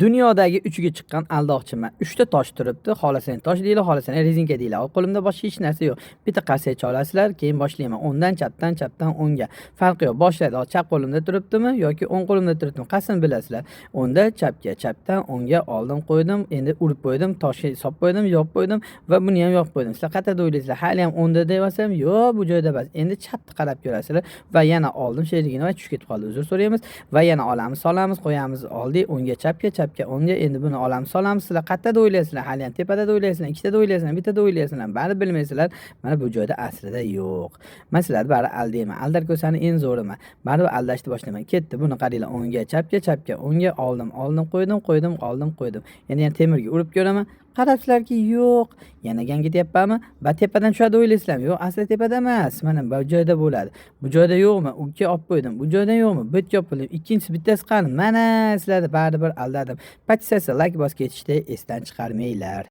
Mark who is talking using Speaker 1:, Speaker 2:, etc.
Speaker 1: Dunyodagi uchiga chiqqan aldoqchiman. 3 ta tosh turibdi. Xohlasang tosh deylar, xohlasang rezinka deylar. Qo'limda boshqa hech narsa yo'q. Bitta qarsak cholasizlar, keyin boshlayman. O'ngdan chapdan o'ngga. Farqi yo'q. Boshlaydi. Chap qo'limda turibdimi yoki o'ng qo'limda turibdimi? Qaysini bilasizlar? O'ngda chapga, chapdan o'ngga oldim qo'ydim. Endi urib qo'ydim, toshga solib qo'ydim, yopib qo'ydim va buni ham yopib qo'ydim. Sizlar qayerda o'ylaysizlar? Hali ham o'ngda deyapsam, yo'q, bu joyda emas. Endi chapni qarab ko'rasizlar va yana oldim sherigini va tushib ketib qoldi. Uzr so'raymiz va yana olamiz, solamiz, qo'yamiz, oldik o'ngga chapga o'ngga. Endi buni olamiz, solamiz. Sizlar qayerda o'ylaysizlar? Hali ham tepada o'ylaysizlar, ikkitada o'ylaysizlar, bittada o'ylaysizlar. Bari bilmaysizlar. Mana bu joyda aslida yo'q. Men sizlarni bari aldayman. Aldarga ko'rsani eng zo'rimi. Bari aldashni boshlayman. Ketdi. Buni qaranglar, o'ngga chapga o'ngga oldim, qo'ydim, oldim, qo'ydim. Endi yana temirga urib ko'raman. Qarabsizlarki, yo'q. Yana ganga deyapmanmi? Va tepadan tushadi o'ylaysizlarmi? Yo'q, asli tepada emas. Mana bu joyda bo'ladi. Bu joyda yo'qmi? Uga olib qo'ydim. Bu joyda yo'qmi? Bu yerga olib qo'ydim. Ikkinchisi bittasi qani? Mana sizlarni baribir aldadim. Podpisatsiya, like bosib ketishni esdan chiqarmanglar.